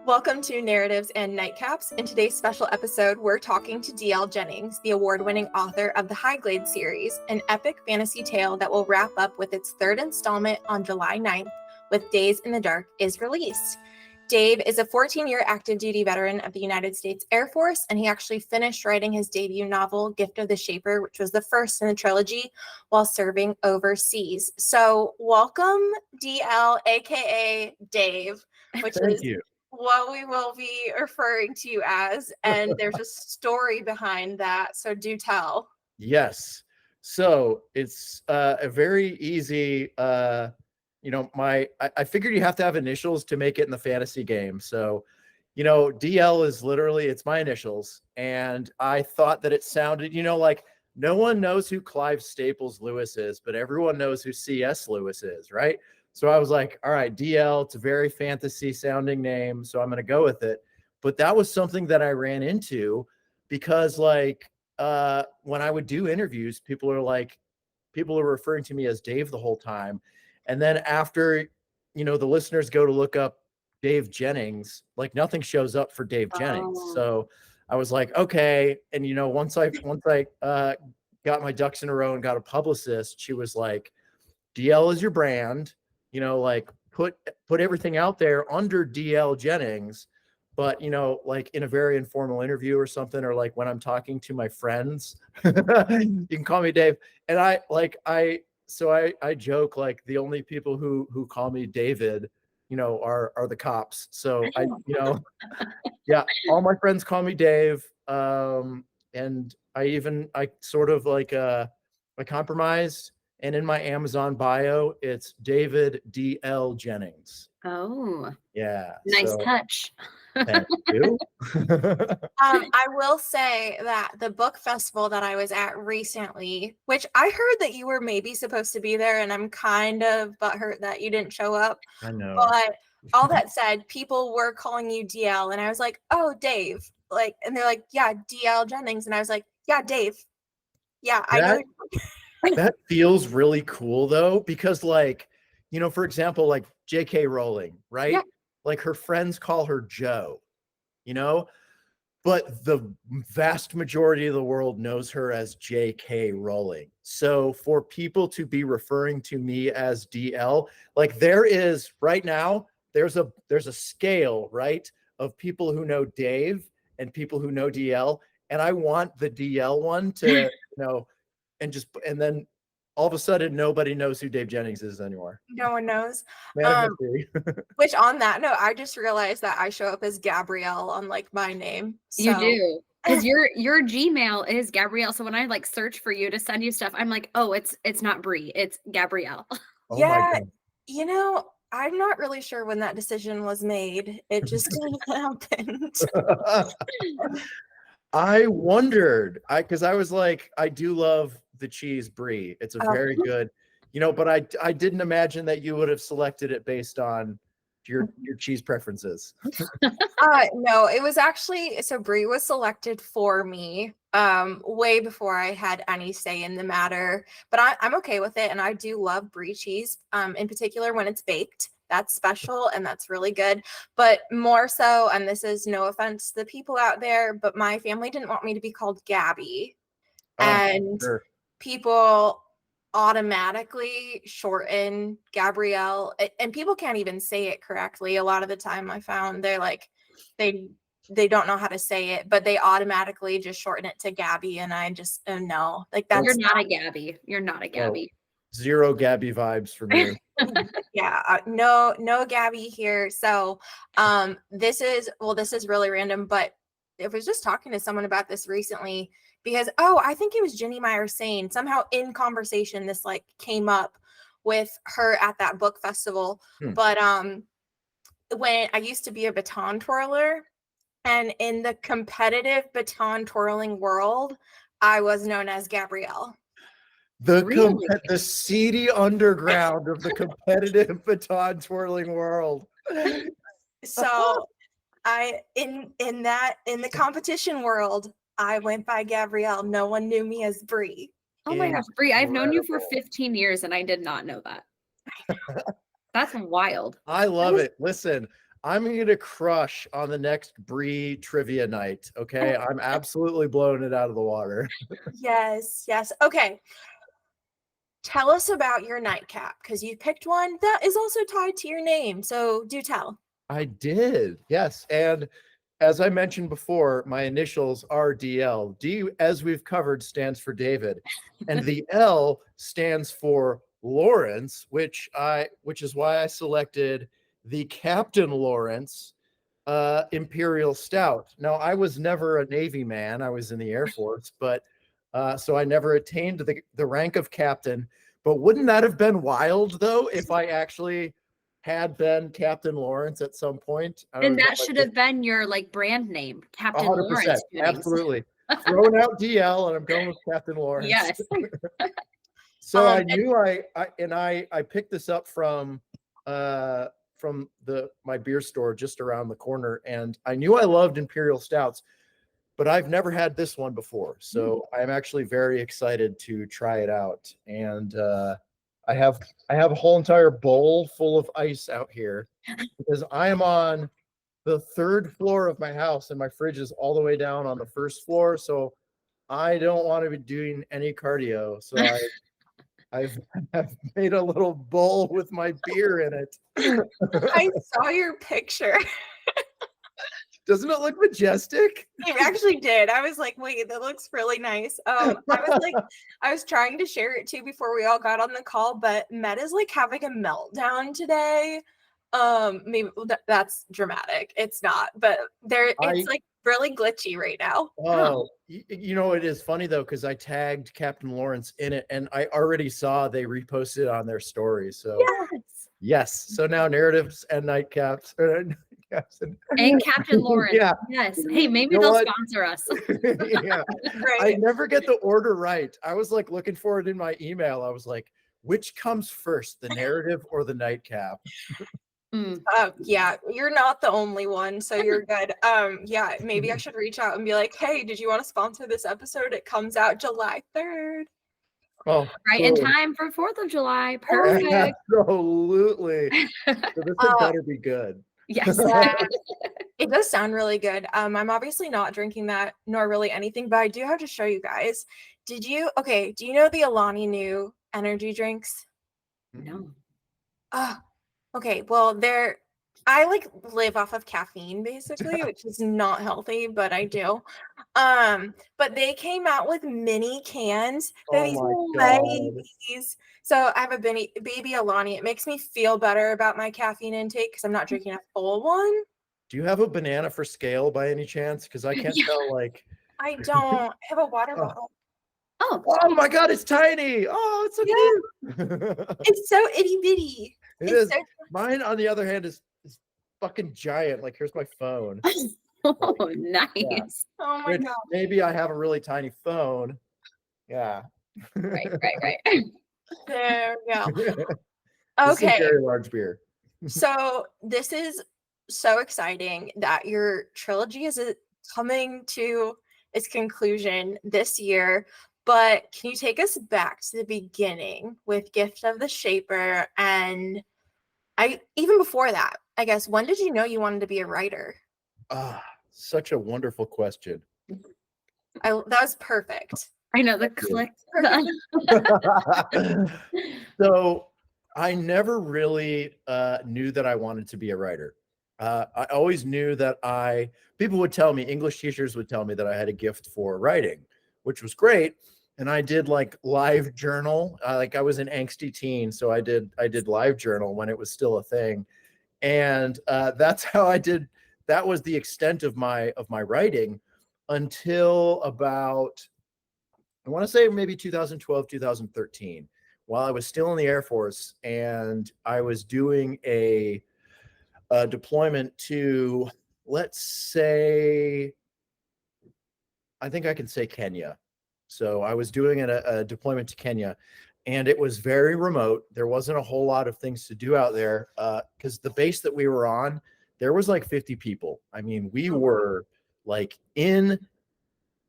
Welcome to Narratives and Nightcaps. In today's special episode, we're talking to D.L. Jennings, the award-winning author of the Highglade Series, an epic fantasy tale that will wrap up with its third installment on July 9th, with Days in the Dark is released. Dave is a 14-year active duty veteran of the United States Air Force, and he actually finished writing his debut novel, Gift of the Shaper, which was the first in the trilogy, while serving overseas. So welcome, DL, aka Dave, which Thank is you. what we will be referring to you as, and there's a story behind that, so do tell. Yes. So it's a very easy, I figured you have to have initials to make it in the fantasy game. So, DL is literally, it's my initials. And I thought that it sounded, like no one knows who Clive Staples Lewis is, but everyone knows who C.S. Lewis is, right? So I was like, all right, DL, it's a very fantasy sounding name, so I'm going to go with it. But that was something that I ran into because when I would do interviews, people are referring to me as Dave the whole time. And then after, the listeners go to look up Dave Jennings, like nothing shows up for Dave Jennings. So I was like, okay. And, once I got my ducks in a row and got a publicist, she was like, DL is your brand, put everything out there under DL Jennings, but like in a very informal interview or something, or like when I'm talking to my friends, you can call me Dave. And I joke, like the only people who call me David, are the cops. So yeah, all my friends call me Dave. And I sort of I compromised. And in my Amazon bio, it's David D.L. Jennings. Oh, yeah. Nice touch. Thank you. I will say that the book festival that I was at recently, which I heard that you were maybe supposed to be there, and I'm kind of butthurt that you didn't show up. I know. But all that said, people were calling you DL, and I was like, oh, Dave. And they're like, yeah, DL Jennings. And I was like, yeah, Dave. Yeah, I know. That feels really cool though, because for example, like J.K. Rowling, right? Yeah. Like her friends call her Joe, but the vast majority of the world knows her as J.K. Rowling. So for people to be referring to me as DL, like there is right now, there's a scale, right, of people who know Dave and people who know DL. And I want the DL one to, and then all of a sudden nobody knows who Dave Jennings is anymore. No one knows. Which on that note, I just realized that I show up as Gabrielle on my name. So. You do, because your Gmail is Gabrielle. So when I search for you to send you stuff, I'm like, oh, it's not Brie, it's Gabrielle. Oh yeah, I'm not really sure when that decision was made. It just happened. I wondered, because I was like, I do love the cheese Brie. It's a very good, but I didn't imagine that you would have selected it based on your cheese preferences. No, it was actually, so Brie was selected for me way before I had any say in the matter, but I'm okay with it. And I do love Brie cheese, in particular when it's baked. That's special and that's really good. But more so, and this is no offense to the people out there, but my family didn't want me to be called Gabby. And sure. People automatically shorten Gabrielle, and people can't even say it correctly. A lot of the time I found they're like, they don't know how to say it, but they automatically just shorten it to Gabby. And I just, no, that's You're not a Gabby. You're not a Gabby. Zero Gabby vibes for me. Yeah, no Gabby here. So this is really random, but I was just talking to someone about this recently because I think it was Jenny Meyer saying somehow in conversation this came up with her at that book festival. But when I used to be a baton twirler, and in the competitive baton twirling world, I was known as Gabrielle. The seedy underground of the competitive baton twirling world. So in the competition world, I went by Gabrielle. No one knew me as Brie. Oh my gosh, Brie, I've known you for 15 years and I did not know that. That's wild. I love it. Listen, I'm gonna crush on the next Bree trivia night. Okay, I'm absolutely blowing it out of the water. Yes, yes. Okay. Tell us about your nightcap because you picked one that is also tied to your name. So do tell. I did, yes. And as I mentioned before, my initials are DL. D, as we've covered, stands for David, and the L stands for Lawrence, which is why I selected the Captain Lawrence Imperial Stout. Now, I was never a Navy man. I was in the Air Force, but so I never attained the rank of captain. But wouldn't that have been wild, though, if I actually had been Captain Lawrence at some point? I And would have that been should like, have been your like brand name, Captain 100%. Lawrence Jennings. Absolutely. Throwing out DL and I'm going with Captain Lawrence. Yes. So I knew I picked this up from my beer store just around the corner, and I knew I loved Imperial Stouts, but I've never had this one before. So I'm actually very excited to try it out. And I have a whole entire bowl full of ice out here because I am on the 3rd floor of my house and my fridge is all the way down on the 1st floor. So I don't want to be doing any cardio. So I've made a little bowl with my beer in it. I saw your picture. Doesn't it look majestic? It actually did. I was like, wait, that looks really nice. I was trying to share it too before we all got on the call, but Met is like having a meltdown today. Maybe that's dramatic. It's not, but it's like really glitchy right now. Oh, it is funny though, because I tagged Captain Lawrence in it and I already saw they reposted on their story. So yes. So now narratives and nightcaps. And Captain Lawrence. Yeah. Yes. Hey, maybe You know they'll what? sponsor us. Yeah. Right. I never get the order right. I was like looking for it in my email. I was like, which comes first, the narrative or the nightcap? Yeah, you're not the only one, so you're good. Yeah, maybe I should reach out and be like, hey, did you want to sponsor this episode? It comes out July 3rd. Oh, Right in time for 4th of July. Perfect. Absolutely. So this had better be good. Yes. It does sound really good. I'm obviously not drinking that, nor really anything, but I do have to show you guys. Do you know the Alani Nu energy drinks? No. Okay, well, I like live off of caffeine basically, which is not healthy, but I do. But they came out with mini cans. They're these babies. So I have a baby Alani. It makes me feel better about my caffeine intake because I'm not drinking a full one. Do you have a banana for scale by any chance? Because I can't tell. Like, I don't. I have a water bottle. Oh my God, it's tiny. Oh, it's so cute. It's so itty bitty. It is. So mine, on the other hand, is fucking giant. Like, here's my phone. Oh, nice. Yeah. Oh my God. Maybe I have a really tiny phone. Yeah. Right. There we go. This is a very large beer. So this is so exciting that your trilogy is coming to its conclusion this year. But can you take us back to the beginning with Gift of the Shaper? And even before that, I guess, when did you know you wanted to be a writer? Such a wonderful question. That was perfect. I know the click. So I never really knew that I wanted to be a writer. I always knew that people would tell me, English teachers would tell me that I had a gift for writing, which was great. And I did like live journal. Like I was an angsty teen, so I did live journal when it was still a thing. And that's how I did. That was the extent of my writing until about, I want to say maybe 2012, 2013, while I was still in the Air Force, and I was doing a deployment to, let's say, I think I can say Kenya. So I was doing a deployment to Kenya, and it was very remote. There wasn't a whole lot of things to do out there because the base that we were on, there was like 50 people. I mean, we were like in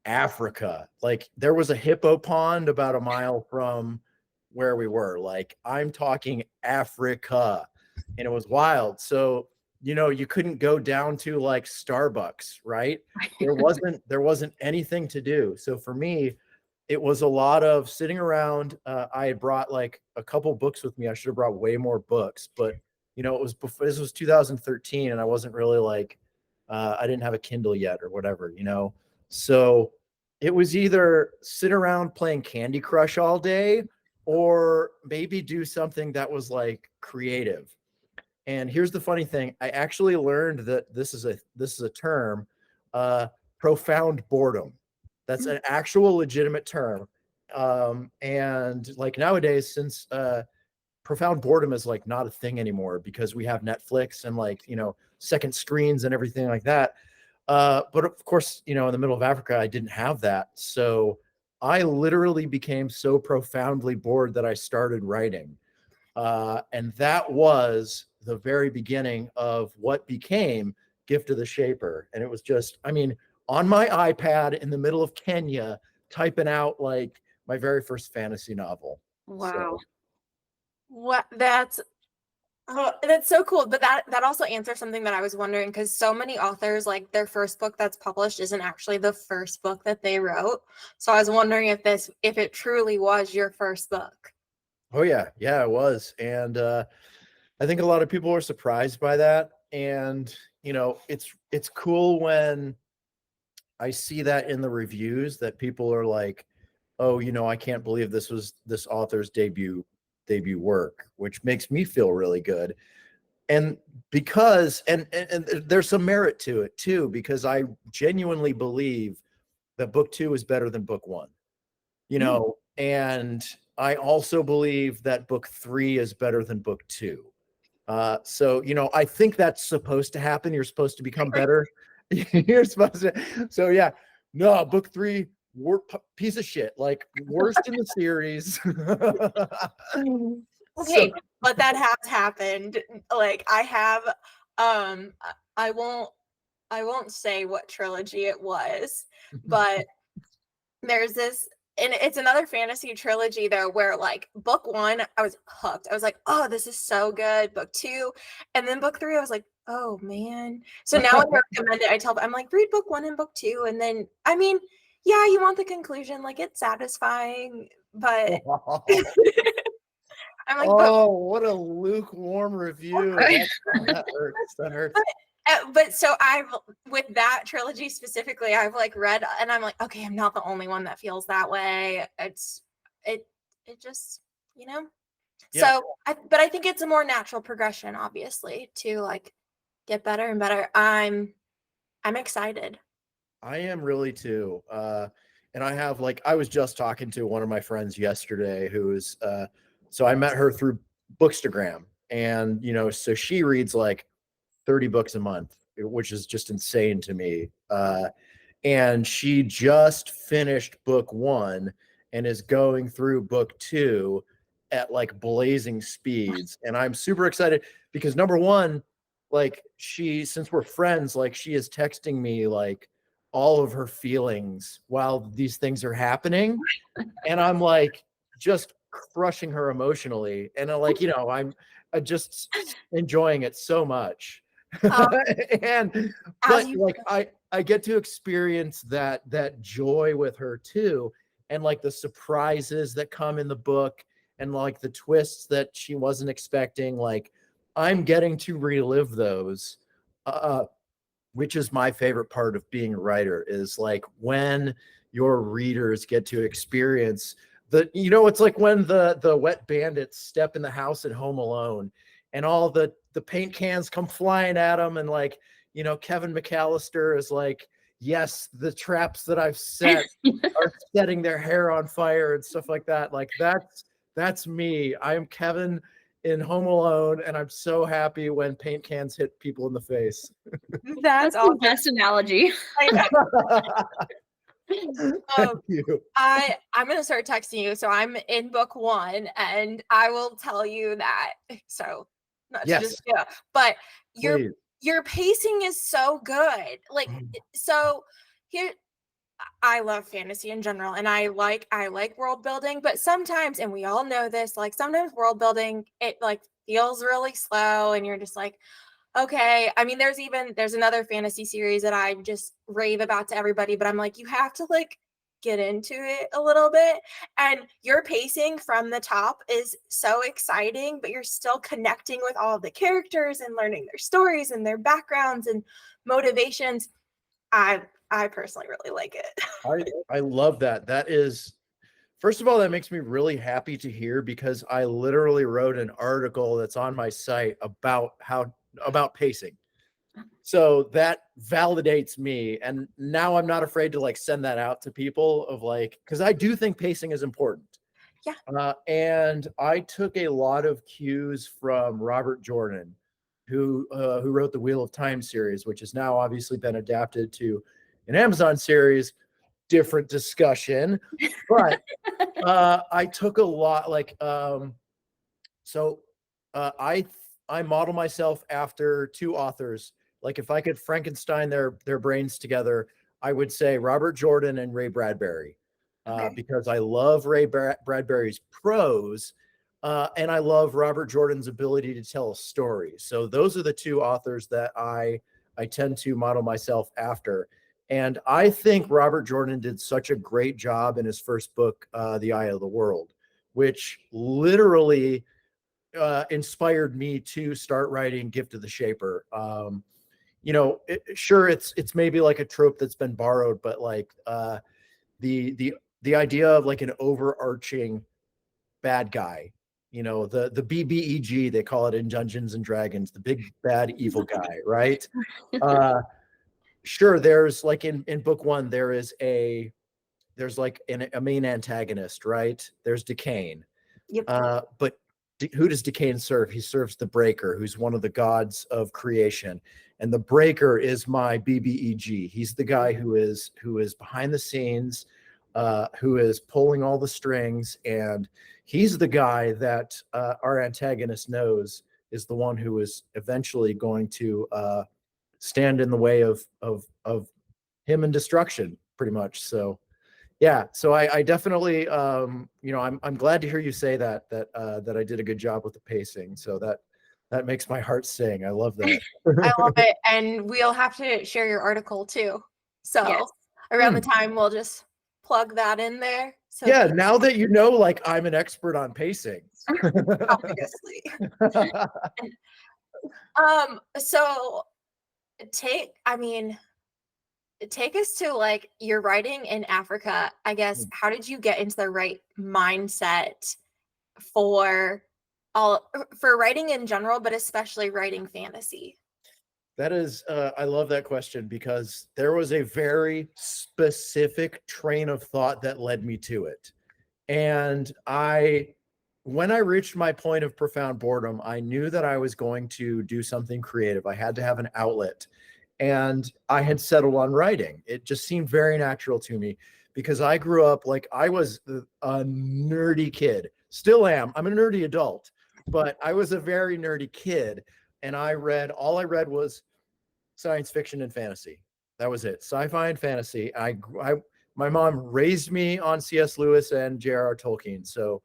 Africa. Like there was a hippo pond about a mile from where we were. Like I'm talking Africa, and it was wild. So you couldn't go down to like Starbucks, right? There wasn't anything to do. So for me, it was a lot of sitting around. I had brought like a couple books with me. I should have brought way more books, but it was before, this was 2013, and I wasn't really like, I didn't have a Kindle yet or whatever, So it was either sit around playing Candy Crush all day, or maybe do something that was like creative. And here's the funny thing: I actually learned that this is a term, profound boredom. That's an actual legitimate term. And like nowadays, since profound boredom is like not a thing anymore because we have Netflix and like, second screens and everything like that. But of course, in the middle of Africa, I didn't have that. So I literally became so profoundly bored that I started writing. And that was the very beginning of what became Gift of the Shaper. And it was just, on my iPad in the middle of Kenya, typing out like my very first fantasy novel. Wow. What that's so cool. But that also answers something that I was wondering, because so many authors, like their first book that's published isn't actually the first book that they wrote. So I was wondering if it truly was your first book. Oh yeah, it was. And I think a lot of people were surprised by that. And it's cool when I see that in the reviews, that people are like, oh, I can't believe this was this author's debut work, which makes me feel really good. And because and there's some merit to it too, because I genuinely believe that book 2 is better than book 1. And I also believe that book 3 is better than book 2. So, I think that's supposed to happen. You're supposed to become better. You're supposed to. So yeah, no, book 3, piece of shit, like worst in the series. Okay, but that has happened. Like I have, I won't say what trilogy it was, but there's this, and it's another fantasy trilogy though, where like book 1, I was hooked. I was like, oh, this is so good. Book 2, and then book 3, I was like, oh man. So now when I recommend it, I'm like, read book 1 and book 2, and then yeah, you want the conclusion, like it's satisfying, but I'm like, what a lukewarm review. That hurts. That hurts. But so with that trilogy specifically, I've like read, and I'm like, okay, I'm not the only one that feels that way. It just, Yeah. So, but I think it's a more natural progression, obviously, to like get better and better. I'm excited. I am really too. And I have I was just talking to one of my friends yesterday who's, so I met her through Bookstagram, and, so she reads like 30 books a month, which is just insane to me. And she just finished book 1 and is going through book 2 at like blazing speeds. And I'm super excited because number one, like since we're friends, like she is texting me like all of her feelings while these things are happening. And I'm like just crushing her emotionally. And I'm just enjoying it so much. But I get to experience that joy with her too, and like the surprises that come in the book, and like the twists that she wasn't expecting. Like I'm getting to relive those, which is my favorite part of being a writer, is like when your readers get to experience it's like when the wet bandits step in the house at Home Alone, and all the paint cans come flying at them, and like, Kevin McAllister is like, yes, the traps that I've set are setting their hair on fire and stuff like that. Like that's me. I am Kevin in Home Alone, and I'm so happy when paint cans hit people in the face. That's awesome. The best analogy. Thank you. I'm gonna start texting you. So I'm in book 1, and I will tell you that. So not to just but your pacing is so good. Like so here, I love fantasy in general, and I like world building, but sometimes, and we all know this, like sometimes world building, it like feels really slow, and you're just like, Okay. I mean, there's another fantasy series that I just rave about to everybody, but I'm like, you have to like get into it a little bit. And your pacing from the top is so exciting, but you're still connecting with all of the characters and learning their stories and their backgrounds and motivations. I personally really like it. I love that. That is, first of all, that makes me really happy to hear because I literally wrote an article that's on my site about pacing. So that validates me. And now I'm not afraid to like send that out to people of like, because I do think pacing is important. Yeah. And I took a lot of cues from Robert Jordan, who wrote the Wheel of Time series, which has now obviously been adapted to an Amazon series. Different discussion, but I took a lot like so I model myself after two authors. Like if I could Frankenstein their brains together, I would say Robert Jordan and Ray Bradbury, Okay. because I love Bradbury's prose, and I love Robert Jordan's ability to tell a story. So those are the two authors that I tend to model myself after. And I think Robert Jordan did such a great job in his first book, The Eye of the World, which literally inspired me to start writing Gift of the Shaper. Sure, it's maybe like a trope that's been borrowed, but like the idea of like an overarching bad guy, the BBEG, they call it in Dungeons and Dragons, the big bad evil guy, right? Sure, there's like in book one, there's like a main antagonist, right? There's Decane. Yep. But who does Decane serve? He serves the Breaker, who's one of the gods of creation. And the Breaker is my BBEG. He's the guy who is behind the scenes, who is pulling all the strings, and he's the guy that our antagonist knows is the one who is eventually going to stand in the way of him and destruction, pretty much. So yeah, so I definitely I'm glad to hear you say that I did a good job with the pacing. So that makes my heart sing. I love that. I love it. And we'll have to share your article too. So Yes. around the time we'll just plug that in there. So Yeah, now that you know, like I'm an expert on pacing. obviously. So take us to like your writing in Africa. I guess how did you get into the right mindset for writing in general, but especially writing fantasy? That is, I love that question because there was a very specific train of thought that led me to it. And when I reached my point of profound boredom, I knew that I was going to do something creative. I had to have an outlet. And I had settled on writing. It just seemed very natural to me because I grew up like I was a nerdy kid. Still am. I'm a nerdy adult, but I was a very nerdy kid. And all I read was science fiction and fantasy. That was it. Sci-fi and fantasy. My mom raised me on C.S. Lewis and J.R.R. Tolkien. So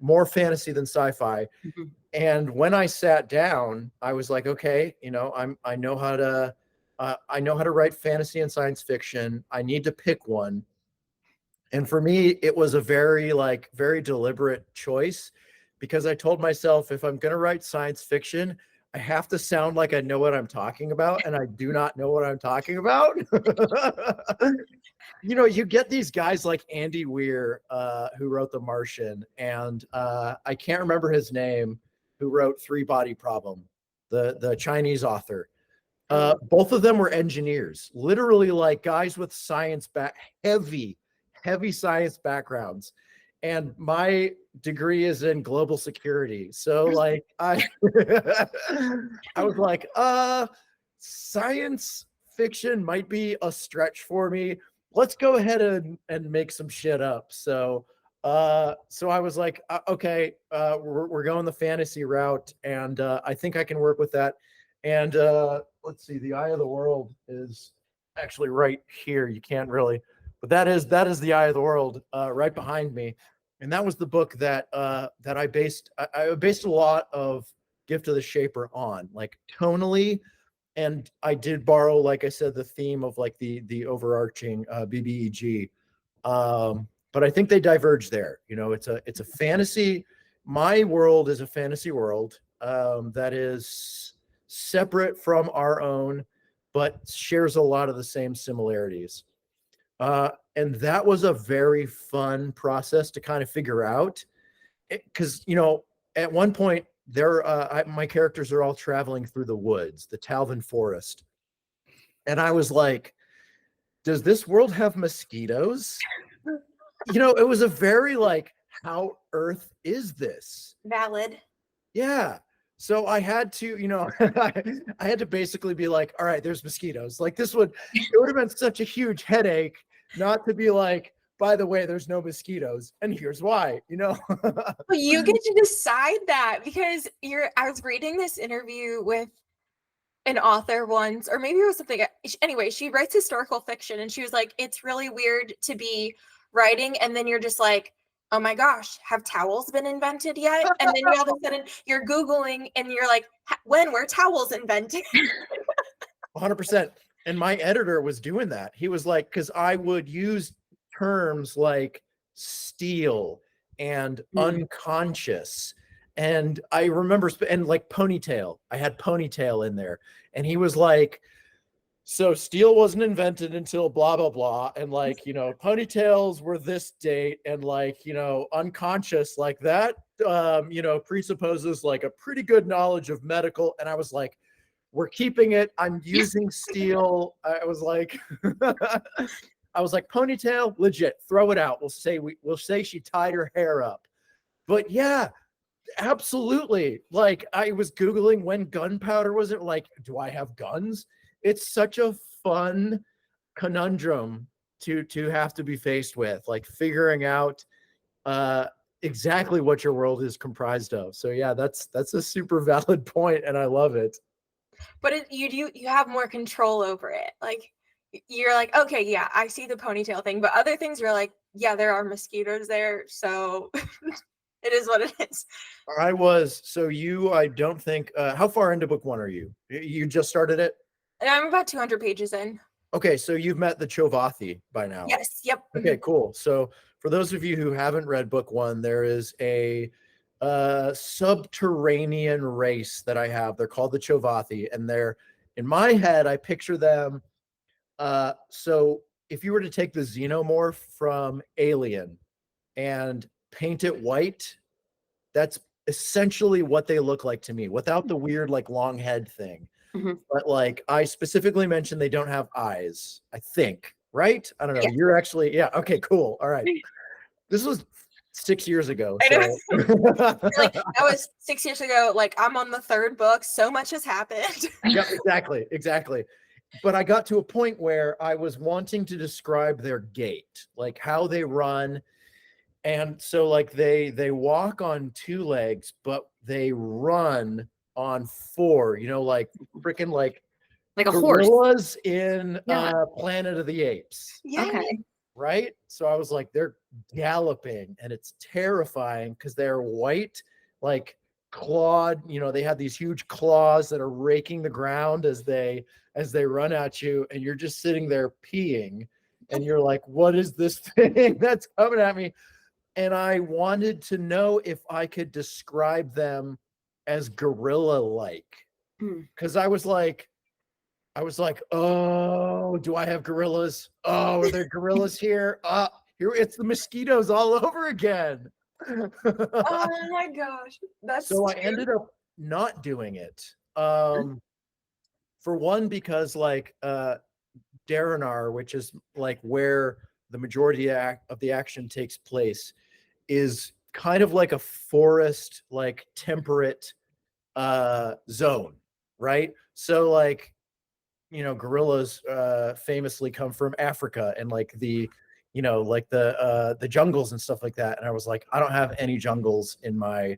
more fantasy than sci-fi. Mhm. And when I sat down, I was like, okay, I know how to write fantasy and science fiction. I need to pick one. And for me, it was a very deliberate choice because I told myself if I'm going to write science fiction, I have to sound like I know what I'm talking about, and I do not know what I'm talking about. You get these guys like Andy Weir, who wrote The Martian, and I can't remember his name, who wrote Three Body Problem, the Chinese author. Both of them were engineers, literally like guys with heavy science backgrounds. And my degree is in global security. So like I was like, science fiction might be a stretch for me. Let's go ahead and make some shit up. So I was like, okay, we're going the fantasy route, and I think I can work with that. And let's see, The Eye of the World is actually right here. You can't really, but that is The Eye of the World right behind me. And that was the book that I based a lot of Gift of the Shaper on, like tonally. And I did borrow, like I said, the theme of like the overarching BBEG. But I think they diverge there. You know, it's a fantasy. My world is a fantasy world that is separate from our own, but shares a lot of the same similarities. And that was a very fun process to kind of figure out, because you know, at one point my characters are all traveling through the woods, the Talvin Forest, and I was like, does this world have mosquitoes? You know, it was a very like, how Earth is this? Valid. Yeah. So I had to, you know, I had to basically be like, all right, there's mosquitoes. Like it would have been such a huge headache not to be like, by the way, there's no mosquitoes, and here's why, you know. Well, you get to decide that, because I was reading this interview with an author once, or maybe it was something. Anyway, she writes historical fiction, and she was like, it's really weird to be writing, and then you're just like, oh my gosh, have towels been invented yet? And then all of a sudden you're Googling and you're like, when were towels invented? 100%. And my editor was doing that. He was like, because I would use terms like steel and unconscious. And I remember, and like ponytail, I had ponytail in there. And he was like, so steel wasn't invented until blah, blah, blah. And like, you know, ponytails were this date, and like, you know, unconscious like that, you know, presupposes like a pretty good knowledge of medical. And I was like, we're keeping it. I'm using steel. I was like, ponytail, legit, throw it out. We'll say she tied her hair up. But yeah, absolutely. Like I was Googling when gunpowder was it, like, do I have guns? It's such a fun conundrum to have to be faced with, like figuring out exactly what your world is comprised of. So yeah, that's a super valid point, and I love it. But you have more control over it. Like you're like, okay, yeah, I see the ponytail thing, but other things you're like, yeah, there are mosquitoes there, so it is what it is. I don't think, how far into book one are you? You just started it? And I'm about 200 pages in. Okay, so you've met the Chovathi by now. Yes, yep. Okay, cool. So for those of you who haven't read book one, there is a subterranean race that I have. They're called the Chovathi, and they're, in my head, I picture them. So if you were to take the xenomorph from Alien and paint it white, that's essentially what they look like to me, without the weird like long head thing. But like I specifically mentioned, they don't have eyes, I think, right? I don't know. Yeah. You're actually, yeah. Okay, cool. All right. This was 6 years ago. I know. So. Like that was 6 years ago. Like I'm on the third book. So much has happened. Yeah, exactly. But I got to a point where I was wanting to describe their gait, like how they run. And so like they walk on 2 legs, but they run on 4, you know, like freaking like a horse. Gorillas in Planet of the Apes. Yeah. Okay. Right? So I was like, they're galloping, and it's terrifying because they're white, like clawed, you know, they have these huge claws that are raking the ground as they run at you, and you're just sitting there peeing, and you're like, what is this thing that's coming at me? And I wanted to know if I could describe them as gorilla-like, because I was like, oh, do I have gorillas? Oh, are there gorillas here? Here it's the mosquitoes all over again. Oh my gosh. That's so I ended up not doing it. For one, because like Daranar, which is like where the majority of the action takes place, is kind of like a forest, like temperate zone, right? So like, you know, gorillas famously come from Africa and like the, you know, like the jungles and stuff like that. And I was like, I don't have any jungles in my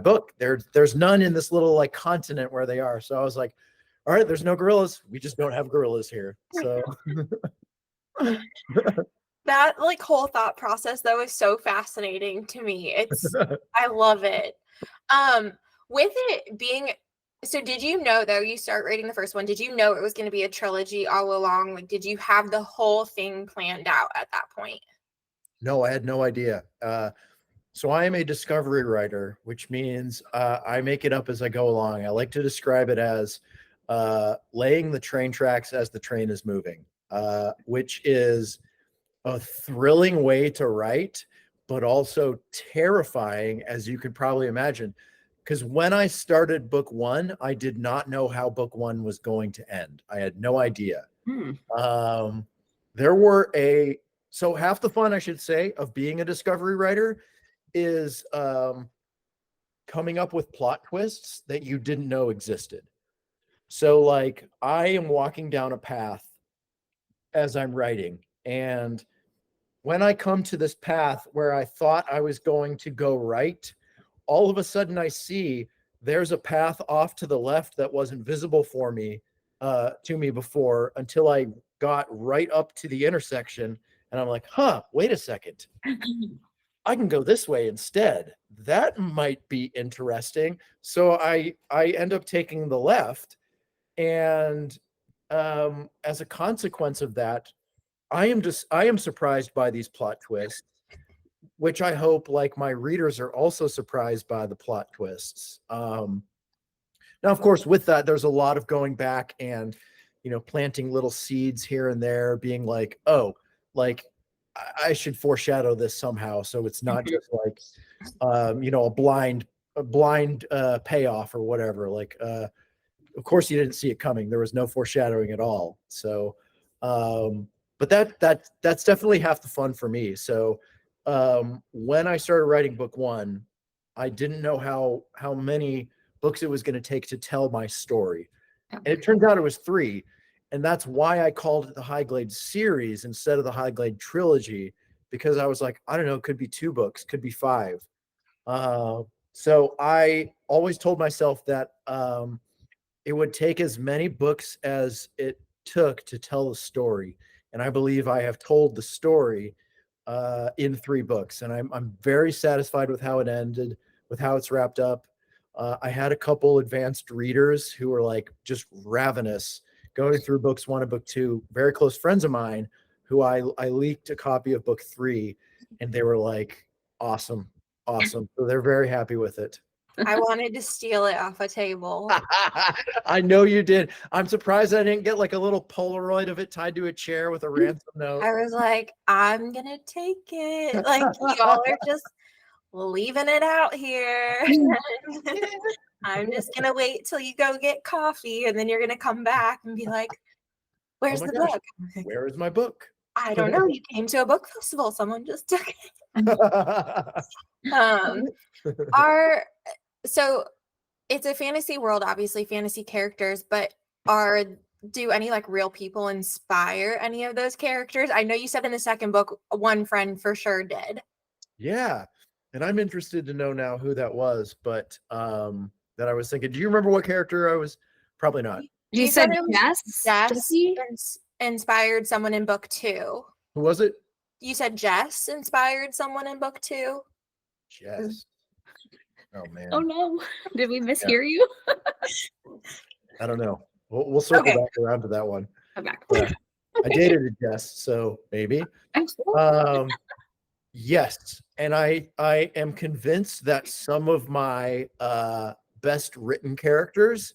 book. There's none in this little like continent where they are. So I was like, all right, there's no gorillas. We just don't have gorillas here. So that like whole thought process though is so fascinating to me. I love it. With it being, so did you know, though, you start writing the first one, did you know it was going to be a trilogy all along? Like, did you have the whole thing planned out at that point? No, I had no idea. So I am a discovery writer, which means I make it up as I go along. I like to describe it as laying the train tracks as the train is moving, which is a thrilling way to write, but also terrifying, as you could probably imagine. Because when I started book one, I did not know how book one was going to end. I had no idea. Um, there were so half the fun, I should say, of being a discovery writer is coming up with plot twists that you didn't know existed. So, like, I am walking down a path as I'm writing, and when I come to this path where I thought I was going to go right, all of a sudden I see there's a path off to the left that wasn't visible for me to me before until I got right up to the intersection, and I'm like, huh, wait a second. I can go this way instead. That might be interesting. So I end up taking the left, and as a consequence of that, I am surprised by these plot twists, which I hope, like, my readers are also surprised by the plot twists. Now, of course, with that, there's a lot of going back and, planting little seeds here and there, being like, oh, like, I should foreshadow this somehow, so it's not just like, a blind payoff or whatever. Like, of course, you didn't see it coming. There was no foreshadowing at all. So, but that's definitely half the fun for me. So, when I started writing book one, I didn't know how many books it was going to take to tell my story, and it turns out it was 3. And that's why I called it the Highglade series instead of the Highglade trilogy, because I was like, I don't know, it could be 2 books, could be 5. So I always told myself that it would take as many books as it took to tell the story. And I believe I have told the story in 3 books. And I'm very satisfied with how it ended, with how it's wrapped up. I had a couple advanced readers who were like just ravenous going through books 1 and book 2, very close friends of mine who I leaked a copy of book 3, and they were like, awesome. So they're very happy with it. I wanted to steal it off a table. I know you did. I'm surprised I didn't get like a little Polaroid of it tied to a chair with a ransom note. I was like, I'm gonna take it. Like, y'all are just leaving it out here. I'm just gonna wait till you go get coffee, and then you're gonna come back and be like, where's Oh my the gosh, book? where is my book? I don't know. You came to a book festival. Someone just took it. So it's a fantasy world, obviously fantasy characters, but do any like real people inspire any of those characters? I know you said in the second book, one friend for sure did. Yeah. And I'm interested to know now who that was, but that I was thinking, do you remember what character I was? Probably not. You said Jess Jesse? inspired someone in book 2. Who was it? You said Jess inspired someone in book 2. Jess. Oh man. Oh no. Did we mishear you? I don't know. We'll circle back around to that one. Come back. I dated a Jess, so maybe. Yes, and I am convinced that some of my best written characters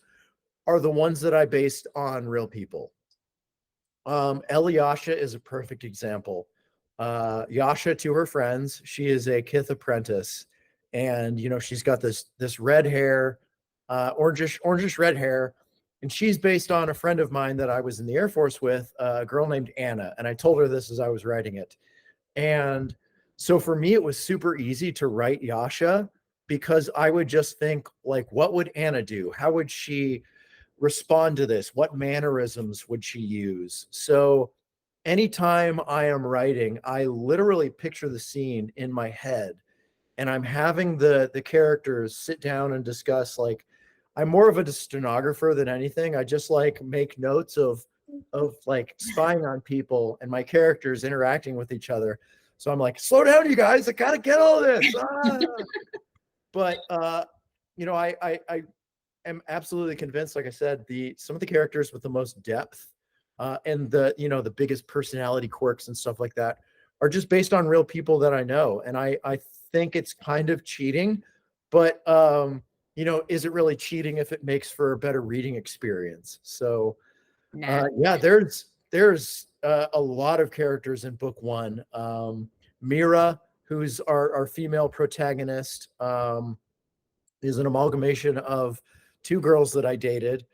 are the ones that I based on real people. Yasha is a perfect example. Yasha, to her friends, she is a Kith apprentice, and she's got this red hair, orangish red hair, and she's based on a friend of mine that I was in the Air Force with, a girl named Anna, and I told her this as I was writing it. And so for me, it was super easy to write Yasha because I would just think, like, what would Anna do? How would she respond to this? What mannerisms would she use? So anytime I am writing, I literally picture the scene in my head, and I'm having the characters sit down and discuss. Like, I'm more of a stenographer than anything. I just like make notes of like spying on people and my characters interacting with each other. So I'm like, slow down, you guys. I gotta get all this. But I am absolutely convinced, like I said, some of the characters with the most depth and the biggest personality quirks and stuff like that are just based on real people that I know. And I think it's kind of cheating, but is it really cheating if it makes for a better reading experience? So Nah. yeah, there's a lot of characters in book one. Mira, who's our female protagonist, is an amalgamation of two girls that I dated.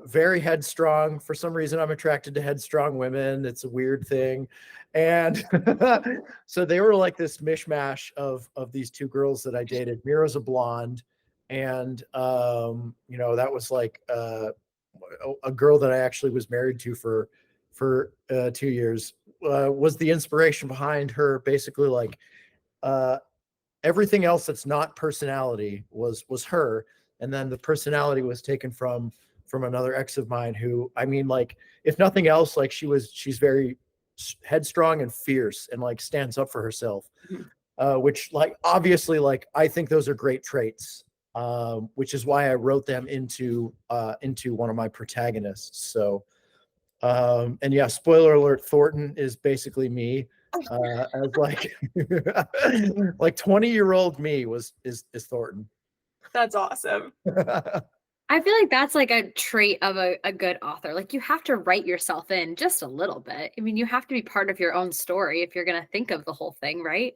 Very headstrong. For some reason, I'm attracted to headstrong women. It's a weird thing. And so they were like this mishmash of these two girls that I dated. Mira's a blonde. And, that was like a girl that I actually was married to for 2 years, was the inspiration behind her basically like uh, everything else that's not personality was her, and then the personality was taken from another ex of mine who, I mean, like, if nothing else, like she's very headstrong and fierce and like stands up for herself, Mhm. Which, like, obviously, like, I think those are great traits, which is why I wrote them into one of my protagonists. So and yeah, spoiler alert, Thornton is basically me, as like like 20-year-old me is Thornton. That's awesome. I feel like that's like a trait of a good author. Like you have to write yourself in just a little bit. I mean, you have to be part of your own story if you're going to think of the whole thing, right?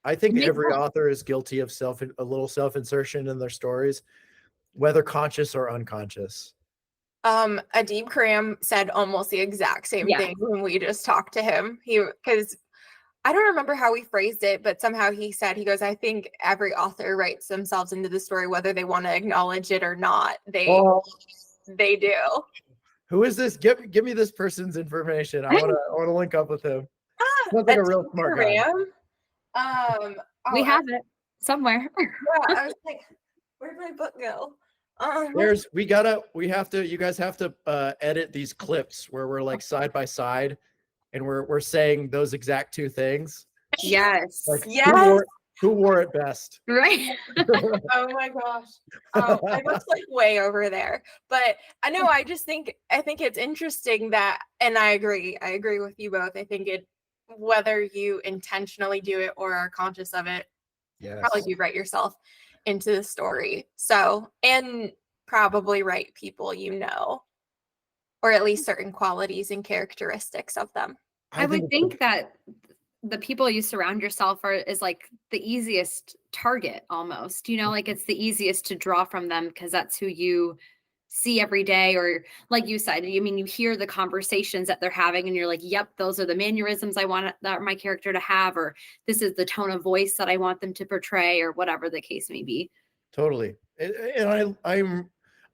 I think Make every author is guilty of a little self-insertion in their stories, whether conscious or unconscious. Adib Karam said almost the exact same Yeah. thing when we just talked to him. Because I don't remember how he phrased it, but somehow he goes, I think every author writes themselves into the story, whether they want to acknowledge it or not. Oh, They do. who is this? Give me this person's information. I wanna link up with him. Sounds like a real Adib smart guy. Karam. We Oh, have it somewhere. yeah, I was like, where'd my book go? You guys have to edit these clips where we're like side by side and we're saying those exact two things. Yes. Like, Yes. who wore it best? Right. Oh my gosh. I was like way over there. But I know I think it's interesting that, and I agree with you both. I think whether you intentionally do it or are conscious of it, probably Yes. do write yourself into the story. So, and probably write people or at least certain qualities and characteristics of them. I would think that the people you surround yourself is like the easiest target almost, like it's the easiest to draw from them because that's who you see every day. Or like you said, I mean, you hear the conversations that they're having and you're like, yep, those are the mannerisms I want my character to have, or this is the tone of voice that I want them to portray, or whatever the case may be. Totally. And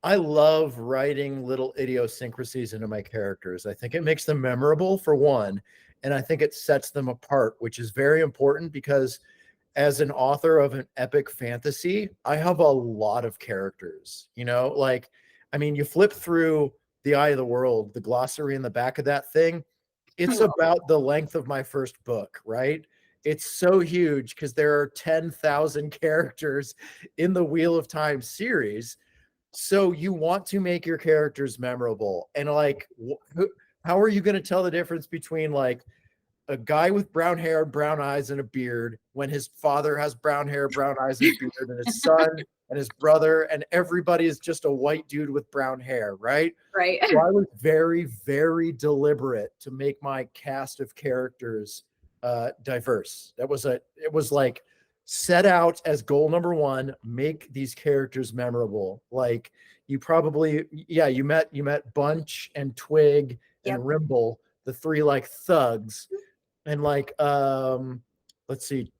I love writing little idiosyncrasies into my characters. I think it makes them memorable, for one, and I think it sets them apart, which is very important because as an author of an epic fantasy, I have a lot of characters, like, I mean, you flip through The Eye of the World, the glossary in the back of that thing, it's about the length of my first book, right? It's so huge because there are 10,000 characters in the Wheel of Time series. So you want to make your characters memorable. And like, how are you going to tell the difference between like a guy with brown hair, brown eyes, and a beard when his father has brown hair, brown eyes, and a beard, and his son and his brother, and everybody is just a white dude with brown hair, right? Right. So I was very, very deliberate to make my cast of characters diverse. It was like set out as goal number one, make these characters memorable. Like, you met Bunch and Twig and Yep. Rimble, the three like thugs. And like, let's see,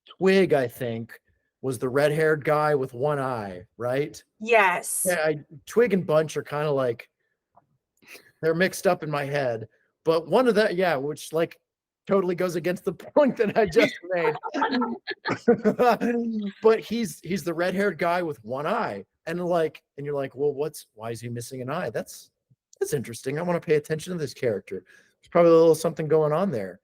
Twig, I think, was the red-haired guy with one eye, right? Yes. Yeah, Twig and Bunch are kind of like, they're mixed up in my head. But one of that, yeah, which like totally goes against the point that I just made. But he's the red-haired guy with one eye. And you're like, well, why is he missing an eye? That's interesting. I want to pay attention to this character. There's probably a little something going on there.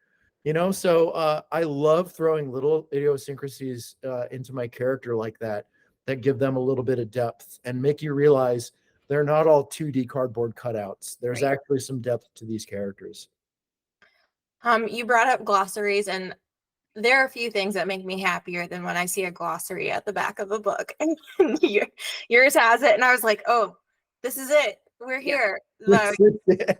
So I love throwing little idiosyncrasies into my character like that, that give them a little bit of depth and make you realize they're not all 2D cardboard cutouts. There's Right. actually some depth to these characters. You brought up glossaries, and there are a few things that make me happier than when I see a glossary at the back of a book. And yours has it, and I was like, oh, this is it. We're here. This is it.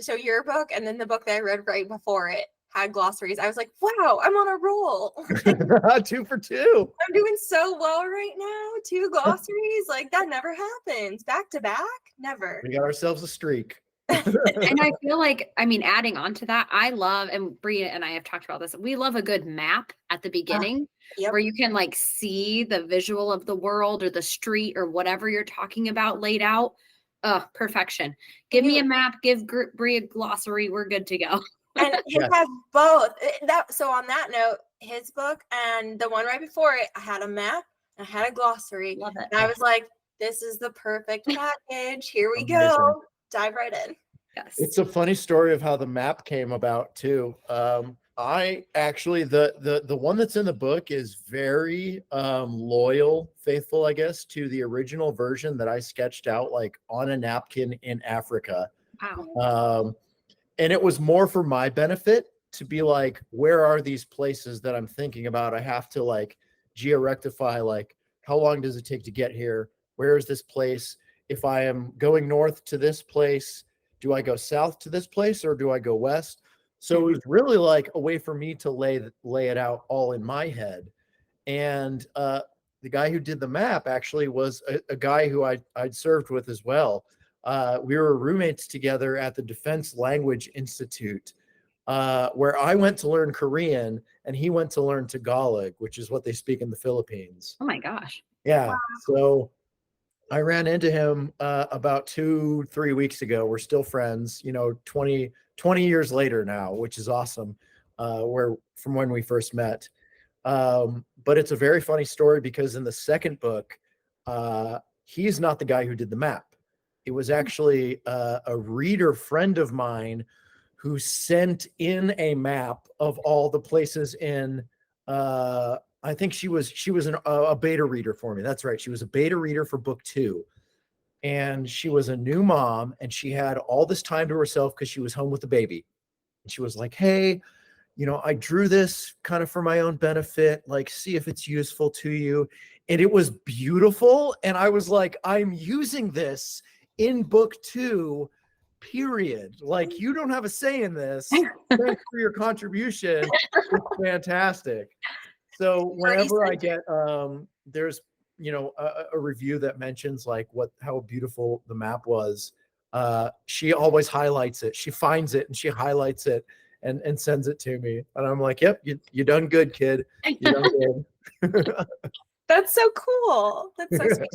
So your book and then the book that I read right before it had glossaries. I was like, wow, I'm on a roll. 2 for 2. I'm doing so well right now. 2 glossaries, like that never happens. Back to back, never. We got ourselves a streak. And I feel like, I mean, adding on to that, I love, and Bria and I have talked about this, we love a good map at the beginning Yep. where you can like see the visual of the world or the street or whatever you're talking about laid out. Perfection. Give me a map, give Bria a glossary, we're good to go. And his has both. So on that note, his book and the one right before it, I had a map and I had a glossary. Love it. And I was like, this is the perfect package. Here we Amazing. go. Dive right in. Yes. It's a funny story of how the map came about too. I actually the one that's in the book is very loyal, faithful, I guess, to the original version that I sketched out like on a napkin in Africa. Wow. And it was more for my benefit to be like, where are these places that I'm thinking about? I have to like georectify, like, how long does it take to get here? Where is this place? If I am going north to this place, do I go south to this place or do I go west? So it was really like a way for me to lay it out all in my head. And the guy who did the map actually was a guy who I'd served with as well. We were roommates together at the Defense Language Institute, where I went to learn Korean and he went to learn Tagalog, which is what they speak in the Philippines. Oh my gosh. Yeah. Wow. So I ran into him about 2-3 weeks ago. We're still friends, 20 years later now, which is awesome. From when we first met. But it's a very funny story because in the second book, he's not the guy who did the map. It was actually a reader friend of mine who sent in a map of all the places in I think she was a beta reader for me. That's right. She was a beta reader for book 2. And she was a new mom and she had all this time to herself because she was home with the baby. And she was like, hey, I drew this kind of for my own benefit, like, see if it's useful to you. And it was beautiful. And I was like, I'm using this in book 2, period. Like, you don't have a say in this. Thanks for your contribution. It's fantastic. So whenever I get, there's, a review that mentions like how beautiful the map was, she always highlights it. She finds it and she highlights it and sends it to me. And I'm like, yep, you done good, kid. You done good. That's so cool. That's so sweet.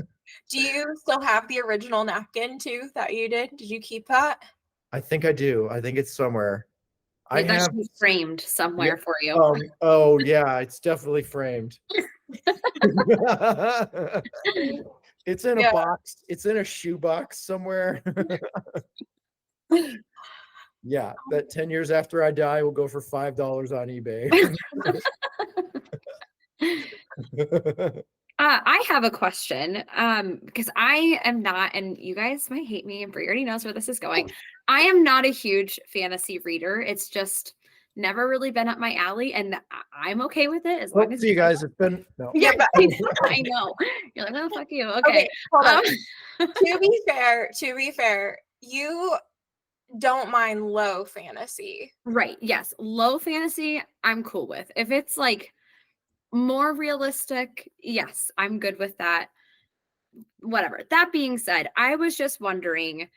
Do you still have the original napkin too that you did? Did you keep that? I think I do. I think it's somewhere. I That have should be framed somewhere for you. Oh yeah, it's definitely framed. It's in a box. It's in a shoe box somewhere. Yeah, that 10 years after I die will go for $5 on eBay. I have a question because I am not, and you guys might hate me, and Brie already knows where this is going. I am not a huge fantasy reader. It's just never really been up my alley, and I'm okay with it as long as you guys have been. No. Yeah, but I know. You're like, well, fuck you. Okay. Hold on. To be fair, you don't mind low fantasy. Right. Yes. Low fantasy, I'm cool with. If it's like more realistic, yes, I'm good with that. Whatever. That being said, I was just wondering,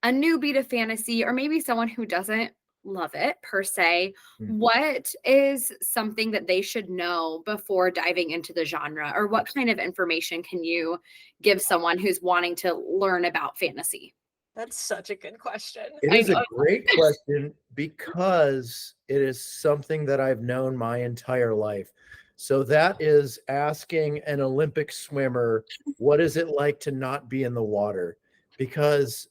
a newbie to fantasy, or maybe someone who doesn't love it per se, what is something that they should know before diving into the genre, or what kind of information can you give someone who's wanting to learn about fantasy? That's such a good question. It is a great question because it is something that I've known my entire life. So that is asking an Olympic swimmer, what is it like to not be in the water? Because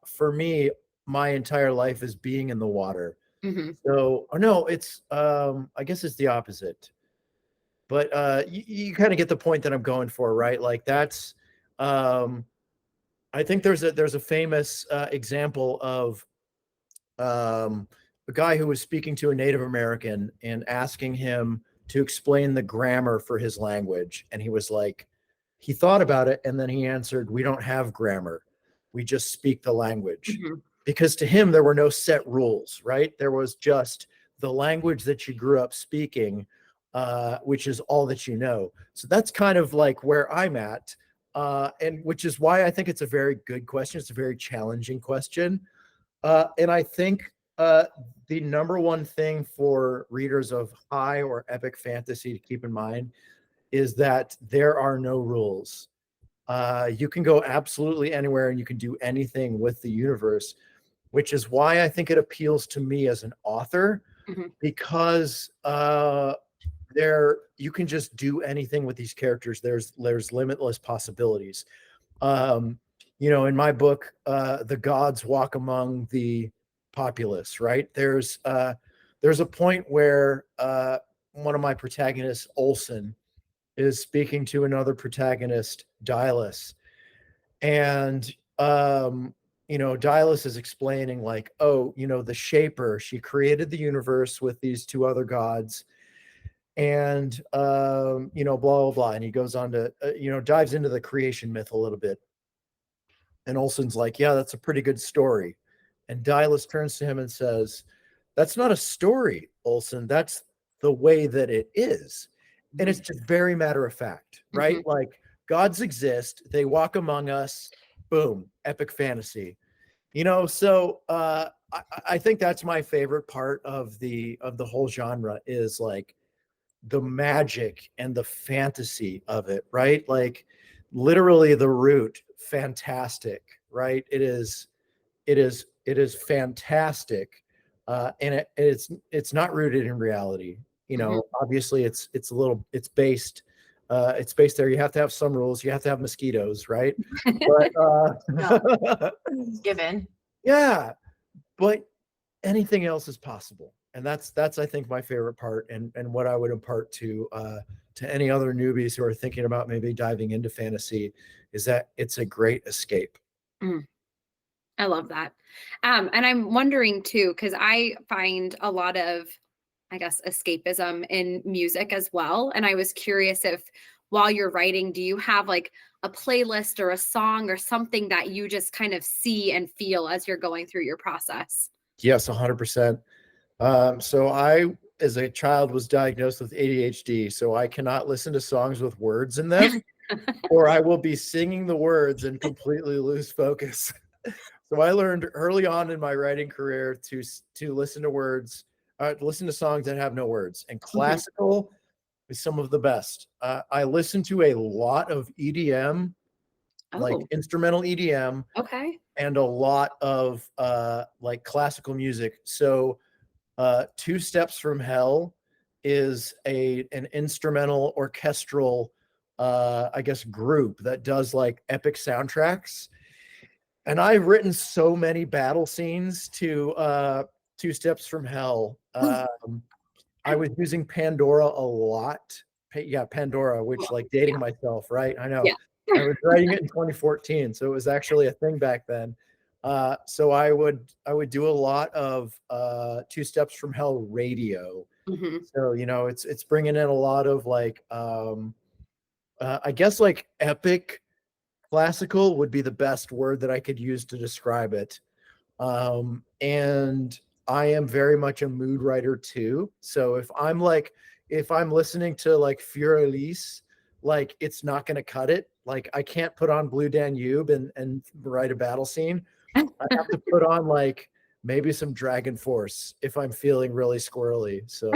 for me, my entire life is being in the water. Mm-hmm. So, no, it's, I guess it's the opposite. But you kind of get the point that I'm going for, right? Like that's I think there's a famous example of a guy who was speaking to a Native American and asking him to explain the grammar for his language. And he was like, he thought about it and then he answered, "We don't have grammar. We just speak the language." Mhm. Because to him, there were no set rules, right? There was just the language that you grew up speaking, which is all that you know. So that's kind of like where I'm at. And which is why I think it's a very good question. It's a very challenging question. And I think the number one thing for readers of high or epic fantasy to keep in mind is that there are no rules. You can go absolutely anywhere and you can do anything with the universe, which is why I think it appeals to me as an author, Mhm. because you can just do anything with these characters. There's limitless possibilities. In my book, the gods walk among the populace, right? There's a point where one of my protagonists, Olson, is speaking to another protagonist, Dylus, and Dylus is explaining like, oh, the Shaper, she created the universe with these two other gods, and blah blah blah, and he goes on to dives into the creation myth a little bit. And Olson's like, yeah, that's a pretty good story. And Dylus turns to him and says, "That's not a story, Olson. That's the way that it is." And it's just very matter of fact, right? Mhm. Like gods exist, they walk among us, boom, epic fantasy. So I think that's my favorite part of the whole genre is like the magic and the fantasy of it, right? Like literally the root, fantastic, right? It is fantastic. And it's not rooted in reality. Mhm. Obviously it's based there. You have to have some rules, you have to have mosquitoes, right? But Yeah, given. yeah, but anything else is possible, and that's I think my favorite part, and what I would impart to any other newbies who are thinking about maybe diving into fantasy is that it's a great escape. Mm. I love that. And I'm wondering too, because I find a lot of, I guess, escapism in music as well. And I was curious if while you're writing, do you have like a playlist or a song or something that you just kind of see and feel as you're going through your process? Yes, 100%. So I, as a child, was diagnosed with ADHD, so I cannot listen to songs with words in them, or I will be singing the words and completely lose focus. So I learned early on in my writing career to listen to words, listen to songs that have no words, and Mhm. classical is some of the best. I listen to a lot of EDM, like Oh, instrumental EDM, okay. and a lot of like classical music. So Two Steps from Hell is an instrumental orchestral, I guess, group that does like epic soundtracks. And I've written so many battle scenes to Two Steps from Hell. I was using Pandora a lot. Yeah, Pandora, which like dating Yeah. myself, right? I know. Yeah. I was writing it in 2014, so it was actually a thing back then. So I would do a lot of Two Steps from Hell radio. Mhm. So it's bringing in a lot of like I guess like epic classical would be the best word that I could use to describe it. And I am very much a mood writer too. So if I'm listening to like Fur Elise, like it's not going to cut it. Like I can't put on Blue Danube and write a battle scene. I have to put on like maybe some Dragon Force if I'm feeling really squirrely. So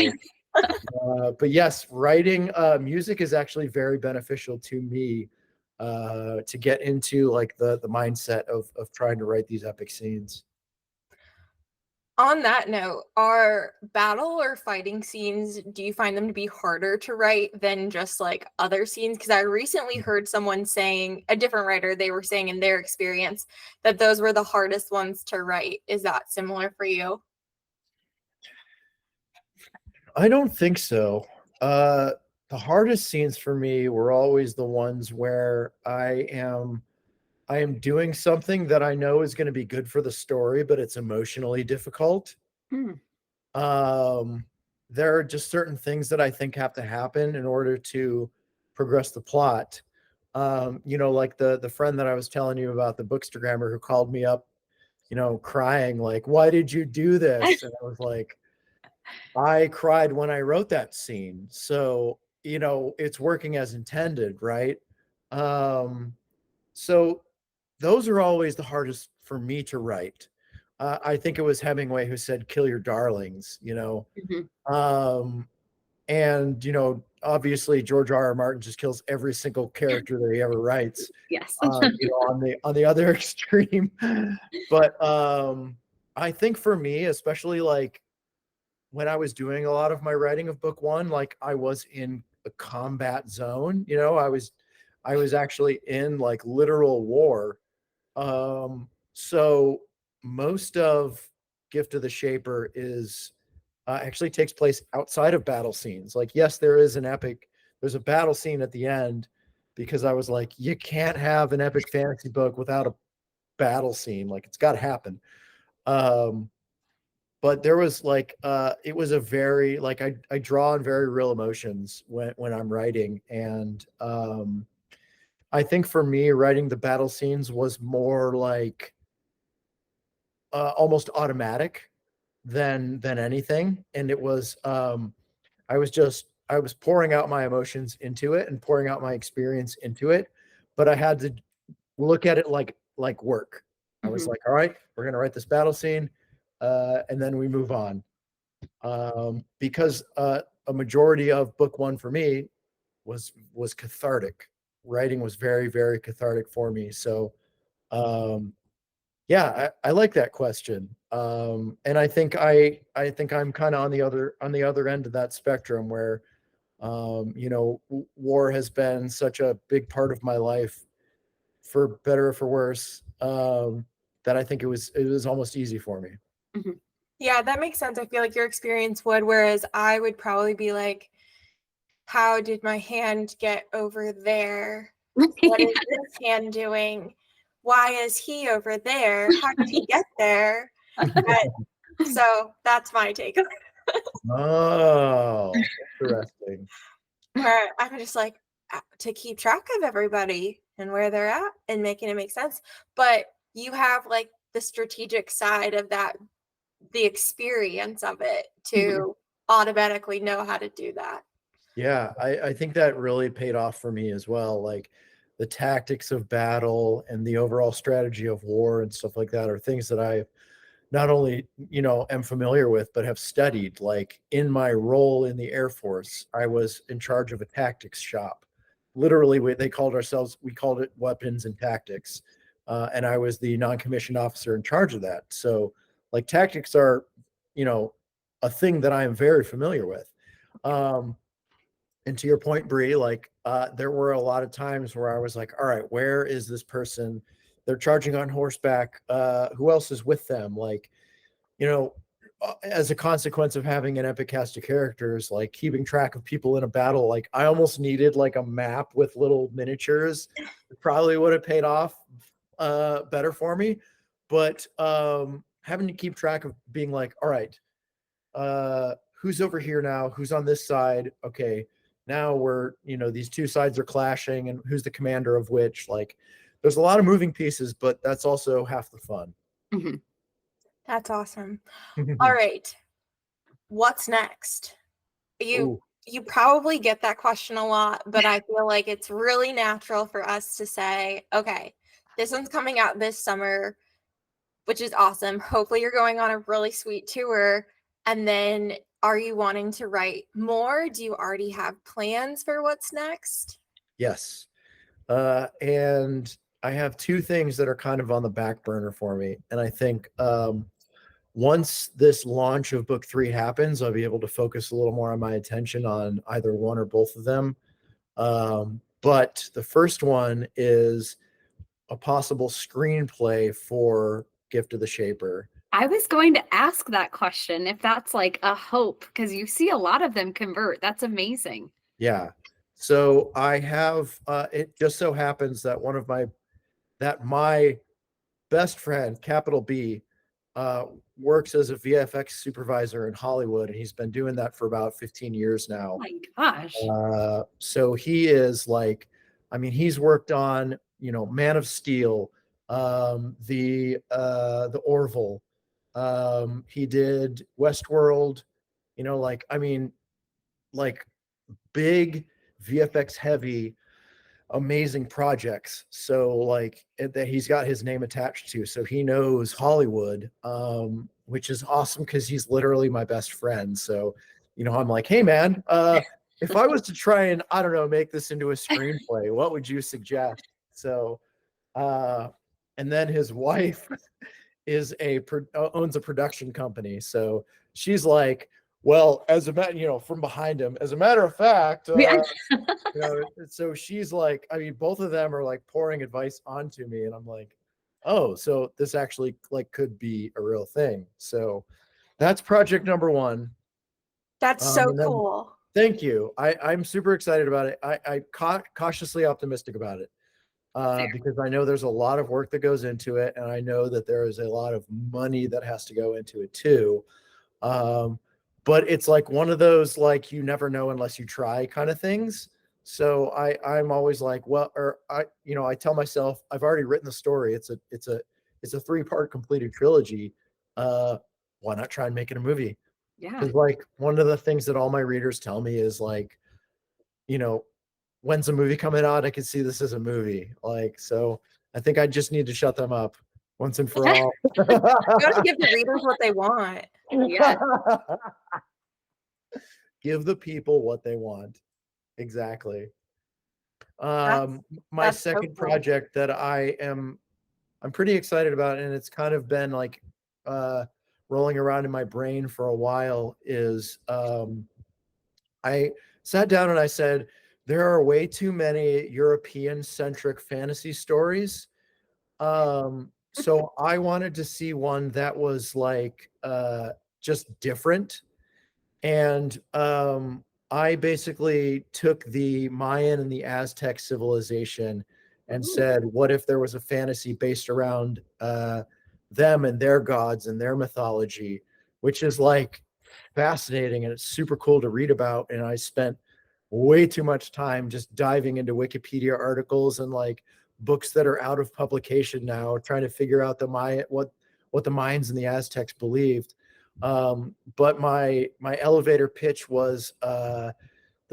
but yes, writing music is actually very beneficial to me to get into like the mindset of trying to write these epic scenes. On that note, are battle or fighting scenes, do you find them to be harder to write than just like other scenes? Because I recently heard someone saying, a different writer, they were saying in their experience that those were the hardest ones to write. Is that similar for you? I don't think so. Uh, The hardest scenes for me were always the ones where I am doing something that I know is going to be good for the story, but it's emotionally difficult. Hmm. Um, there are just certain things that I think have to happen in order to progress the plot. Like the friend that I was telling you about, the bookstagrammer who called me up, crying like, "Why did you do this?" And I was like, "I cried when I wrote that scene." So, it's working as intended, right? Um, so those are always the hardest for me to write. I think it was Hemingway who said, "Kill your darlings." Mhm. Um, and obviously George R. R. Martin just kills every single character that he ever writes. Yes. On the other extreme. But I think for me, especially like when I was doing a lot of my writing of book one, like I was in a combat zone. I was actually in like literal war. So most of Gift of the Shaper is actually takes place outside of battle scenes. Like, yes, there's a battle scene at the end because I was like, you can't have an epic fantasy book without a battle scene. Like, it's got to happen. Um, but there was like, it was a very, like, I draw on very real emotions when I'm writing. And I think for me, writing the battle scenes was more like, almost automatic than anything. And it was I was pouring out my emotions into it and pouring out my experience into it, but I had to look at it like work. I was Mhm. like, all right, we're gonna write this battle scene, and then we move on. Because a majority of book one for me was cathartic. Writing was very, very cathartic for me. So um, yeah, I like that question. And I think I'm kind of on the other end of that spectrum where war has been such a big part of my life, for better or for worse, that I think it was almost easy for me. Mhm. Yeah, that makes sense. I feel like your experience would, whereas I would probably be like, how did my hand get over there? What is this hand doing? Why is he over there? How did he get there? But, so that's my take on it. Oh, interesting. Where I'm just like, to keep track of everybody and where they're at and making it make sense. But you have like the strategic side of that, the experience of it Mhm. to automatically know how to do that. Yeah, I think that really paid off for me as well. Like the tactics of battle and the overall strategy of war and stuff like that are things that I not only am familiar with but have studied. Like in my role in the Air Force, I was in charge of a tactics shop. Literally, we called it weapons and tactics, and I was the non-commissioned officer in charge of that. So like tactics are you know a thing that I am very familiar with. Um and to your point, Bree, like there were a lot of times where I was like, all right, where is this person? They're charging on horseback. Who else is with them? Like, you know, as a consequence of having an epic cast of characters, like keeping track of people in a battle, like I almost needed like a map with little miniatures. It probably would have paid off better for me. But having to keep track of being like, all right, who's over here now? Who's on this side? Okay, now these two sides are clashing, and who's the commander of which? Like, there's a lot of moving pieces, but that's also half the fun. Mhm. That's awesome. All right. What's next? You Ooh, you probably get that question a lot, but I feel like it's really natural for us to say, okay, this one's coming out this summer, which is awesome. Hopefully you're going on a really sweet tour. And then are you wanting to write more? Do you already have plans for what's next? yes. And I have two things that are kind of on the back burner for me. And I think once this launch of book three happens, I'll be able to focus a little more on my attention on either one or both of them. But the first one is a possible screenplay for Gift of the Shaper. I was going to ask that question if that's like a hope because you see a lot of them convert. That's amazing. Yeah. So I have it just so happens that my best friend, capital B, uh, works as a VFX supervisor in Hollywood, and he's been doing that for about 15 years Oh now. my gosh. So he is like, I mean, he's worked on, Man of Steel, the Orville. He did Westworld, like, I mean, like big VFX heavy amazing projects. So like that he's got his name attached to. So he knows Hollywood, which is awesome because he's literally my best friend. So, I'm like, hey man, if I was to try and I don't know, make this into a screenplay, what would you suggest? So and then his wife is owns a production company. So she's like, well, from behind him, as a matter of fact, Yeah. so she's like, I mean, both of them are like pouring advice onto me, and I'm like, oh, so this actually like could be a real thing. So that's project number one. That's so And then cool. thank you. I'm super excited about it. I cautiously optimistic about it. Because I know there's a lot of work that goes into it, and I know that there is a lot of money that has to go into it too. Um, but it's like one of those like you never know unless you try kind of things. So I'm always like, well, or I tell myself I've already written the story. It's a 3-part completed trilogy. Why not try and make it a movie? Yeah. Because like one of the things that all my readers tell me is like, you know, when's the movie coming out? I can see this as a movie. Like, so I think I just need to shut them up once and for all. You got to give the readers what they want. Yeah. Give the people what they want. Exactly. That's My that's so second cool. project that I'm pretty excited about, and it's kind of been like rolling around in my brain for a while, is I sat down and I said, there are way too many European centric fantasy stories. So I wanted to see one that was like just different. And I basically took the Mayan and the Aztec civilization and Ooh. said, what if there was a fantasy based around them and their gods and their mythology, which is like fascinating and it's super cool to read about. And I spent way too much time just diving into Wikipedia articles and like books that are out of publication now, trying to figure out what the Mayans and the Aztecs believed. But my elevator pitch was the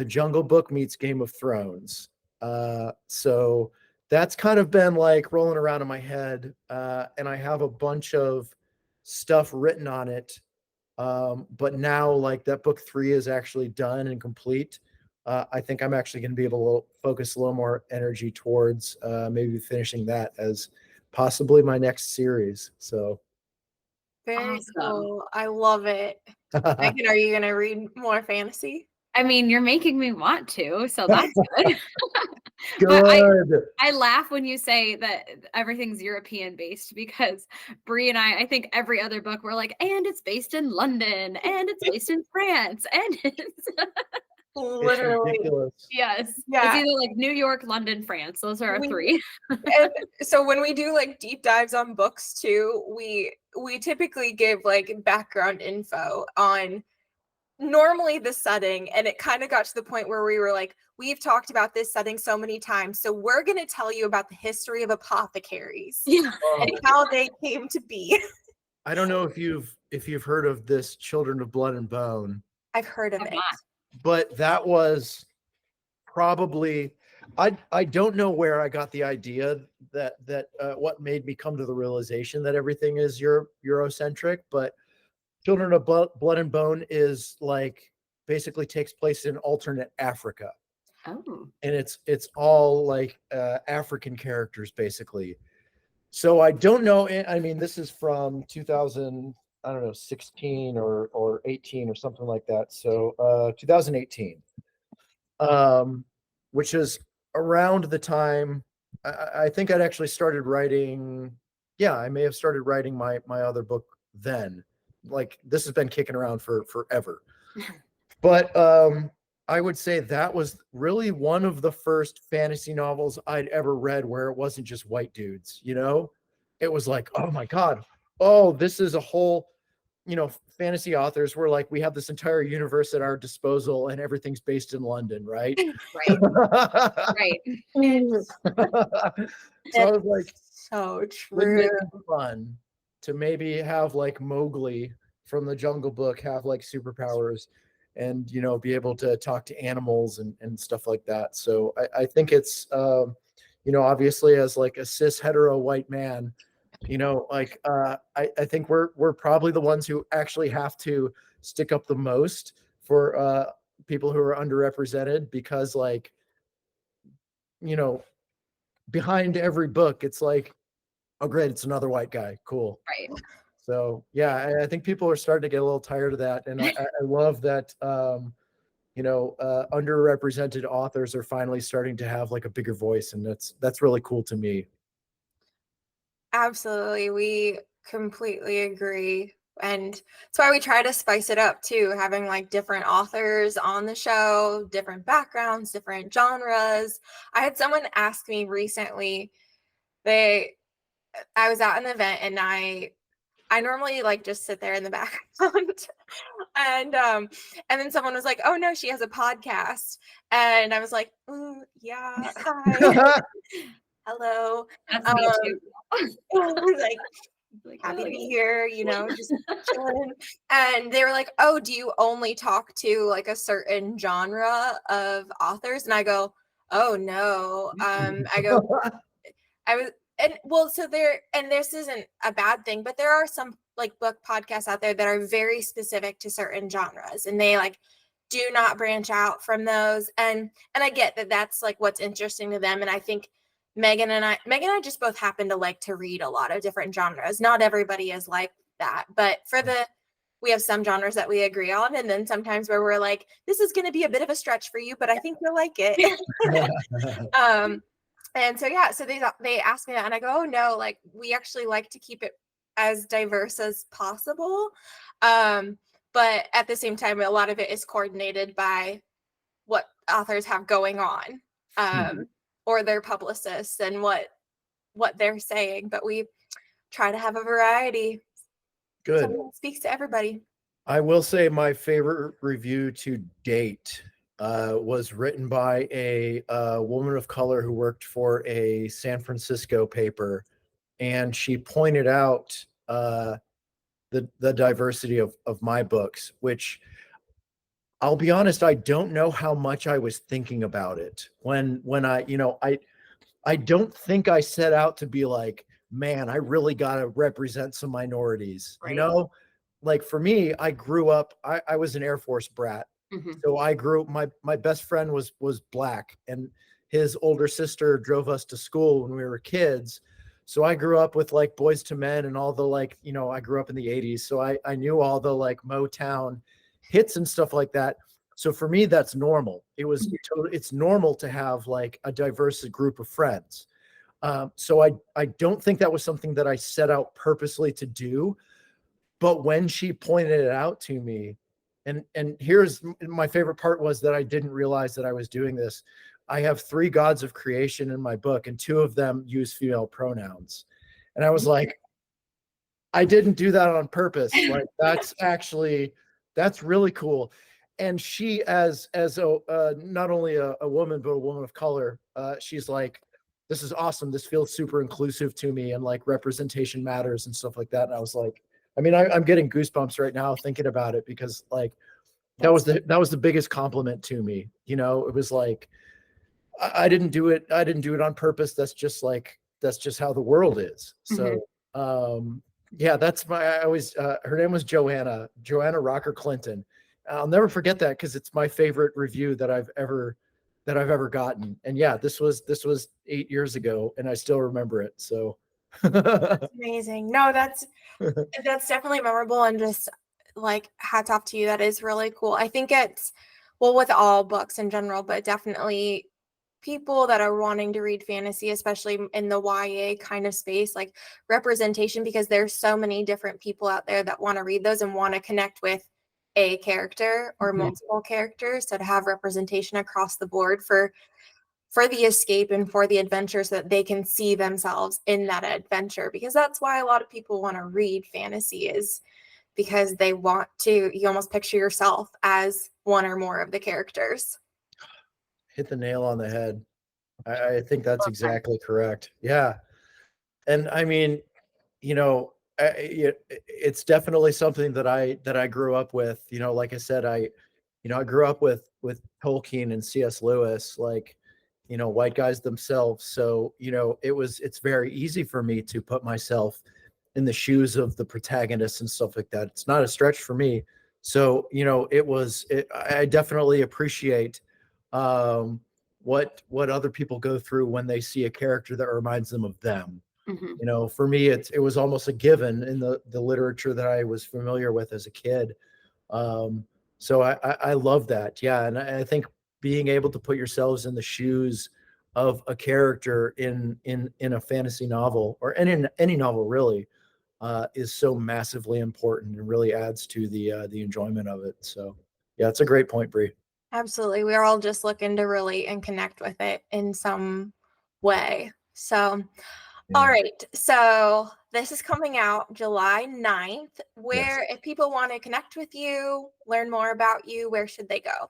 Jungle Book meets Game of Thrones. So that's kind of been like rolling around in my head, and I have a bunch of stuff written on it. But now, like that book 3 is actually done and complete. I think I'm actually going to be able to focus a little more energy towards maybe finishing that as possibly my next series. So Very Awesome. cool. I love it. Megan, are you going to read more fantasy? I mean, you're making me want to, so that's good. But good. I laugh when you say that everything's European based because Brie and I think every other book we're like, and it's based in London, and it's based in France, and it's It's Literally. ridiculous. yes, it's Yeah. either like New York, London, France. Those are our We- 3. And so when we do like deep dives on books too, we typically give like background info on normally the setting, and it kind of got to the point where we were like, we've talked about this setting so many times, so we're going to tell you about the history of apothecaries Yeah. and how they came to be. I don't know if you've heard of this Children of Blood and Bone, I've heard of I've it. not. but that was probably I don't know where I got the idea that what made me come to the realization that everything is Eurocentric, but Children of Blood and Bone is like basically takes place in alternate Africa, Oh. and it's all like African characters basically. So I don't know. I mean, this is from 2000, I don't know, 16 or 18 or something like that. So 2018, which is around the time I think I'd actually started writing. Yeah, I may have started writing my other book then. Like this has been kicking around for forever. But I would say that was really one of the first fantasy novels I'd ever read where it wasn't just white dudes, you know? It was like, oh my God, oh, this is a whole, fantasy authors were like, we have this entire universe at our disposal and everything's based in London, right? Right. Right. So I was like, So wouldn't it true. be fun to maybe have like Mowgli from the Jungle Book have like superpowers and be able to talk to animals and stuff like that. So I think it's obviously as like a cis hetero white man, I think we're probably the ones who actually have to stick up the most for people who are underrepresented because like you know behind every book it's like, oh, great, it's another white guy. Cool. Right. So yeah, I think people are starting to get a little tired of that, and I love that. Underrepresented authors are finally starting to have like a bigger voice, and that's really cool to me. Absolutely. We completely agree. And that's why we try to spice it up too, having like different authors on the show, different backgrounds, different genres. I had someone ask me recently, I was at an event and I normally like just sit there in the background. And then someone was like, "Oh no, she has a podcast." And I was like, yeah, hi. Hello. That's me too. Like, Like, happy to really? be here, just chilling. And they were like, "Oh, do you only talk to like a certain genre of authors?" And I go, "Oh no." I go, I was, and well, so there, and this isn't a bad thing, but there are some like book podcasts out there that are very specific to certain genres, and they like do not branch out from those. And I get that that's like what's interesting to them. And I think Megan and I just both happen to like to read a lot of different genres. Not everybody is like that, but we have some genres that we agree on, and then sometimes where we're like, this is going to be a bit of a stretch for you, but I think you'll like it. And so yeah, so they asked me that, and I go, "Oh no, like we actually like to keep it as diverse as possible." But at the same time, a lot of it is coordinated by what authors have going on, or their publicists and what they're saying. But we try to have a variety, Good. something that speaks to everybody. I will say my favorite review to date was written by a woman of color who worked for a San Francisco paper, and she pointed out the diversity of my books, which I'll be honest, I don't know how much I was thinking about it when I don't think I set out to be like, man, I really got to represent some minorities, Right. like for me, I grew up, I was an Air Force brat. Mhm. So I grew up, my best friend was black, and his older sister drove us to school when we were kids. So I grew up with like Boys to Men and all the like, I grew up in the 80s. So I knew all the like Motown hits and stuff like that. So for me, that's normal. It's normal to have like a diverse group of friends. So I don't think that was something that I set out purposely to do. But when she pointed it out to me, and here's my favorite part was that I didn't realize that I was doing this. I have 3 gods of creation in my book, and 2 of them use female pronouns. And I was like, I didn't do that on purpose. Like that's really cool. And she, as a not only a woman but a woman of color, she's like, this is awesome. This feels super inclusive to me, and like representation matters and stuff like that. And I was like, I mean, I'm getting goosebumps right now thinking about it, because like that was the biggest compliment to me. It was like I didn't do it. I didn't do it on purpose. That's just how the world is. So yeah, that's I always her name was Joanna Rocker Clinton. I'll never forget that because it's my favorite review that I've ever gotten. And yeah, this was 8 years ago, and I still remember it. So That's amazing. No, that's definitely memorable, and just like hats off to you. That is really cool. I think it's, well, with all books in general, but definitely people that are wanting to read fantasy, especially in the YA kind of space, like representation, because there's so many different people out there that want to read those and want to connect with a character or multiple characters. So to have representation across the board for the escape and for the adventure so that they can see themselves in that adventure, because that's why a lot of people want to read fantasy, is because they want to, you almost picture yourself as one or more of the characters. Hit the nail on the head. I think that's exactly correct. Yeah. And I mean, it's definitely something that I grew up with. Like I said, I grew up with Tolkien and C.S. Lewis, like, white guys themselves. So, it's very easy for me to put myself in the shoes of the protagonists and stuff like that. It's not a stretch for me. So, I definitely appreciate what other people go through when they see a character that reminds them of them. For me, it was almost a given in the literature that I was familiar with as a kid. So I love that. Yeah. And I think being able to put yourselves in the shoes of a character in a fantasy novel, or in any novel really, is so massively important and really adds to the enjoyment of it. So yeah, it's a great point, Bree. Absolutely. We're all just looking to relate and connect with it in some way. So, all right. So this is coming out July 9th. Where, if people want to connect with you, learn more about you, where should they go?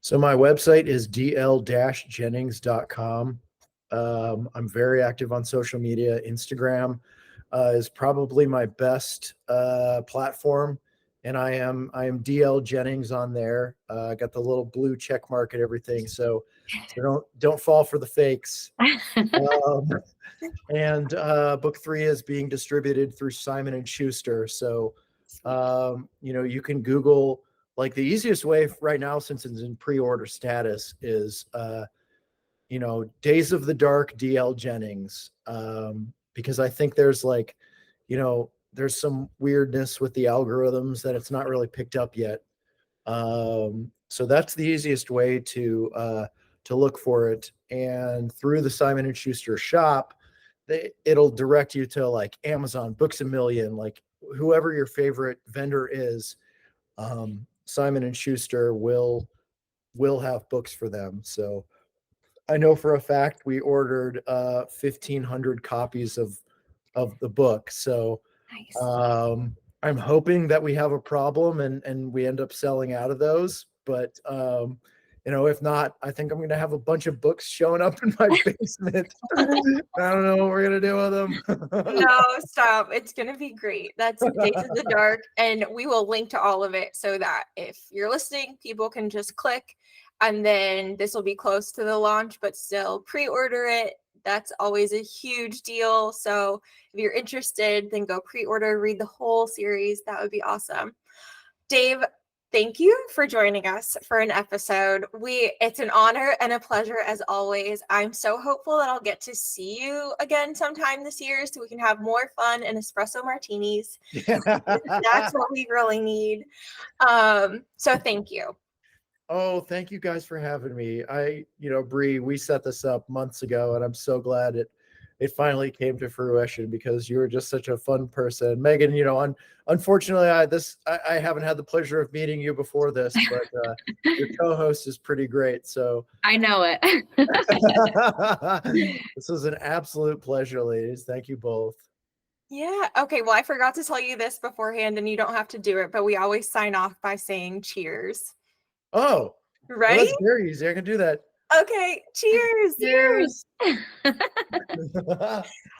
So my website is dl-jennings.com. I'm very active on social media. Instagram is probably my best platform. And I am DL Jennings on there. I got the little blue check mark and everything. So don't fall for the fakes. And book 3 is being distributed through Simon and Schuster. So you can Google, like, the easiest way right now, since it's in pre-order status, is Days of the Dark DL Jennings, because I think there's there's some weirdness with the algorithms that it's not really picked up yet. So that's the easiest way to look for it. And through the Simon and Schuster shop, it'll direct you to like Amazon, Books A Million, like whoever your favorite vendor is. Simon and Schuster will have books for them. So I know for a fact we ordered 1,500 copies of the book. So Nice. I'm hoping that we have a problem and we end up selling out of those. But if not, I think I'm going to have a bunch of books showing up in my basement. I don't know what we're going to do with them. No, stop. It's going to be great. That's Days of the Dark. And we will link to all of it so that if you're listening, people can just click. And then this will be close to the launch, but still pre-order it. That's always a huge deal. So if you're interested, then go pre-order, read the whole series. That would be awesome. Dave, thank you for joining us for an episode. It's an honor and a pleasure as always. I'm so hopeful that I'll get to see you again sometime this year so we can have more fun and espresso martinis. That's what we really need. So thank you. Oh, thank you guys for having me. Bree, we set this up months ago, and I'm so glad it finally came to fruition, because you were just such a fun person. Megan, unfortunately, I haven't had the pleasure of meeting you before this, but your co-host is pretty great. So I know it. This was an absolute pleasure, ladies. Thank you both. Yeah. Okay. Well, I forgot to tell you this beforehand, and you don't have to do it, but we always sign off by saying cheers. Oh, right? Well, that's very easy. I can do that. Okay. Cheers. Cheers.